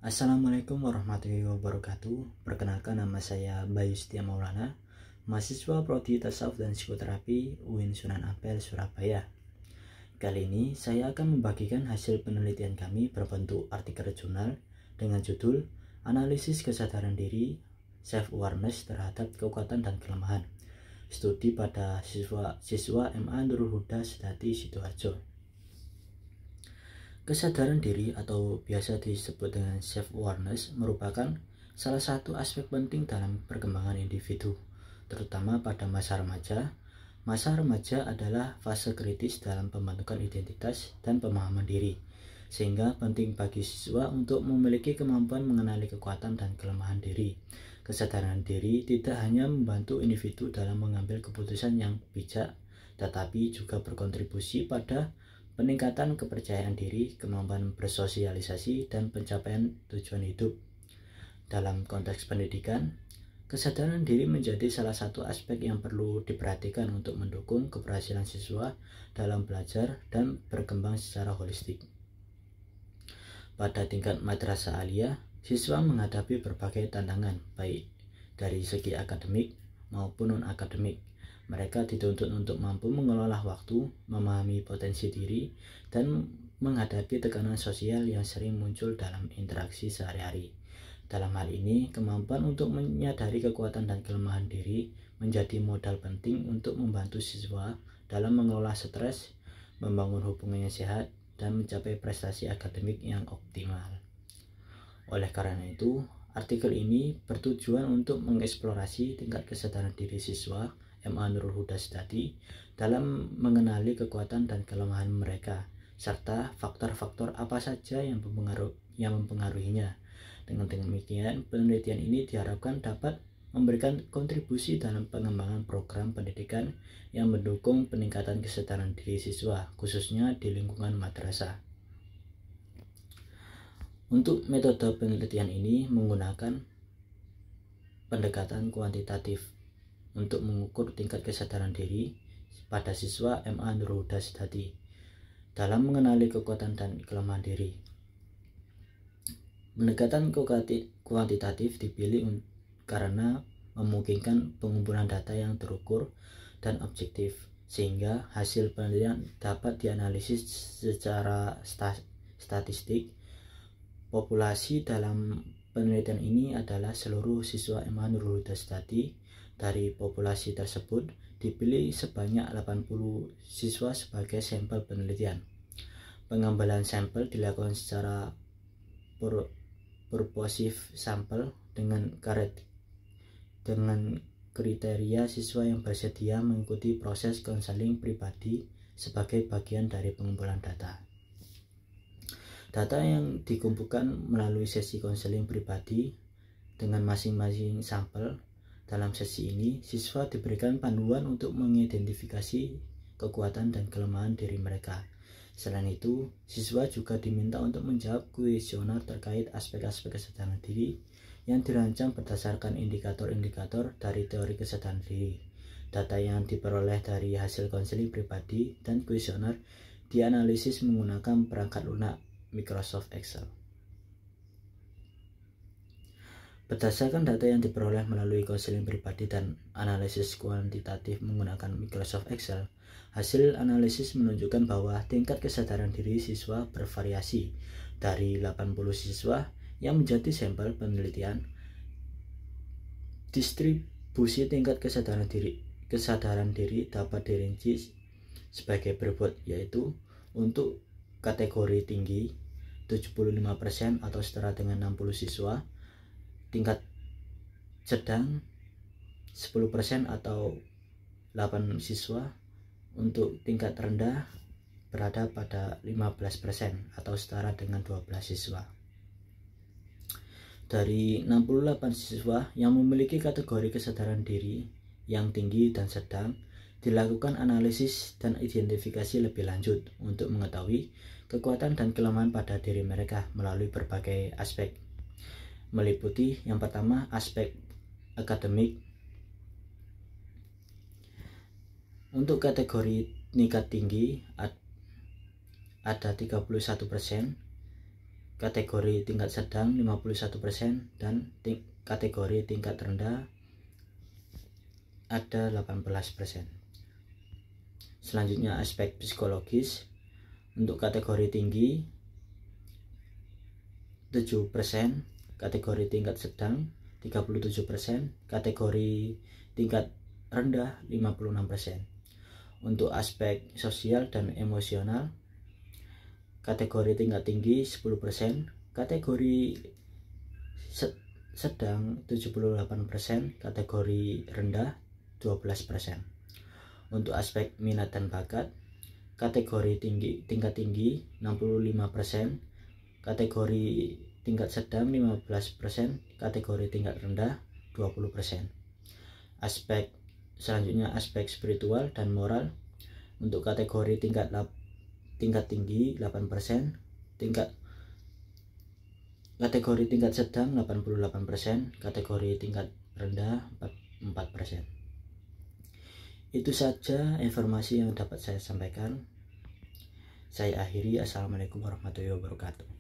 Assalamualaikum warahmatullahi wabarakatuh. Perkenalkan, nama saya Bayu Setia Maulana, mahasiswa Prodi Tasawuf dan Psikoterapi UIN Sunan Ampel, Surabaya. Kali ini saya akan membagikan hasil penelitian kami berbentuk artikel jurnal dengan judul Analisis Kesadaran Diri Self Awareness terhadap Kekuatan dan Kelemahan, studi pada siswa MA Nurul Huda Sedati Sidoarjo. Kesadaran diri atau biasa disebut dengan self-awareness merupakan salah satu aspek penting dalam perkembangan individu, terutama pada masa remaja. Masa remaja adalah fase kritis dalam pembentukan identitas dan pemahaman diri, sehingga penting bagi siswa untuk memiliki kemampuan mengenali kekuatan dan kelemahan diri. Kesadaran diri tidak hanya membantu individu dalam mengambil keputusan yang bijak, tetapi juga berkontribusi pada peningkatan kepercayaan diri, kemampuan bersosialisasi, dan pencapaian tujuan hidup. Dalam konteks pendidikan, kesadaran diri menjadi salah satu aspek yang perlu diperhatikan untuk mendukung keberhasilan siswa dalam belajar dan berkembang secara holistik. Pada tingkat madrasah aliyah, siswa menghadapi berbagai tantangan, baik dari segi akademik maupun non-akademik. Mereka dituntut untuk mampu mengelola waktu, memahami potensi diri, dan menghadapi tekanan sosial yang sering muncul dalam interaksi sehari-hari. Dalam hal ini, kemampuan untuk menyadari kekuatan dan kelemahan diri menjadi modal penting untuk membantu siswa dalam mengelola stres, membangun hubungan yang sehat, dan mencapai prestasi akademik yang optimal. Oleh karena itu, artikel ini bertujuan untuk mengeksplorasi tingkat kesadaran diri siswa MA Nurul Huda Sedati dalam mengenali kekuatan dan kelemahan mereka, serta faktor-faktor apa saja yang mempengaruhinya. Dengan demikian, penelitian ini diharapkan dapat memberikan kontribusi dalam pengembangan program pendidikan yang mendukung peningkatan kesadaran diri siswa, khususnya di lingkungan madrasah. Untuk metode penelitian ini menggunakan pendekatan kuantitatif untuk mengukur tingkat kesadaran diri pada siswa MA Nurul Huda Sedati dalam mengenali kekuatan dan kelemahan diri. Pendekatan kuantitatif dipilih karena memungkinkan pengumpulan data yang terukur dan objektif, sehingga hasil penelitian dapat dianalisis secara statistik. Populasi dalam penelitian ini adalah seluruh siswa MA Nurul Huda Sedati. Dari populasi tersebut dipilih sebanyak 80 siswa sebagai sampel penelitian. Pengambilan sampel dilakukan secara purposive sampel dengan kriteria siswa yang bersedia mengikuti proses konseling pribadi sebagai bagian dari pengumpulan data. Data yang dikumpulkan melalui sesi konseling pribadi dengan masing-masing sampel. Dalam sesi ini, siswa diberikan panduan untuk mengidentifikasi kekuatan dan kelemahan diri mereka. Selain itu, siswa juga diminta untuk menjawab kuesioner terkait aspek-aspek kesadaran diri yang dirancang berdasarkan indikator-indikator dari teori kesadaran diri. Data yang diperoleh dari hasil konseling pribadi dan kuesioner dianalisis menggunakan perangkat lunak Microsoft Excel. Berdasarkan data yang diperoleh melalui konseling pribadi dan analisis kuantitatif menggunakan Microsoft Excel, hasil analisis menunjukkan bahwa tingkat kesadaran diri siswa bervariasi. Dari 80 siswa yang menjadi sampel penelitian, distribusi tingkat kesadaran diri dapat dirinci sebagai berikut, yaitu untuk kategori tinggi 75% atau setara dengan 60 siswa, tingkat sedang 10% atau 8 siswa, untuk tingkat rendah berada pada 15% atau setara dengan 12 siswa. Dari 68 siswa yang memiliki kategori kesadaran diri yang tinggi dan sedang, dilakukan analisis dan identifikasi lebih lanjut untuk mengetahui kekuatan dan kelemahan pada diri mereka melalui berbagai aspek, meliputi yang pertama aspek akademik. Untuk kategori tingkat tinggi ada 31%, kategori tingkat sedang 51% dan kategori tingkat rendah ada 18%. Selanjutnya aspek psikologis. Untuk kategori tinggi 7%, kategori tingkat sedang 37%, kategori tingkat rendah 56%. Untuk aspek sosial dan emosional, kategori tingkat tinggi 10%, kategori sedang 78%, kategori rendah 12%. Untuk aspek minat dan bakat, kategori tingkat tinggi 65%, kategori tingkat sedang 15%, kategori tingkat rendah 20%. Selanjutnya aspek spiritual dan moral. Untuk kategori tingkat tinggi 8%, kategori tingkat sedang 88%, kategori tingkat rendah 4%. Itu saja informasi yang dapat saya sampaikan. Saya akhiri. Assalamualaikum warahmatullahi wabarakatuh.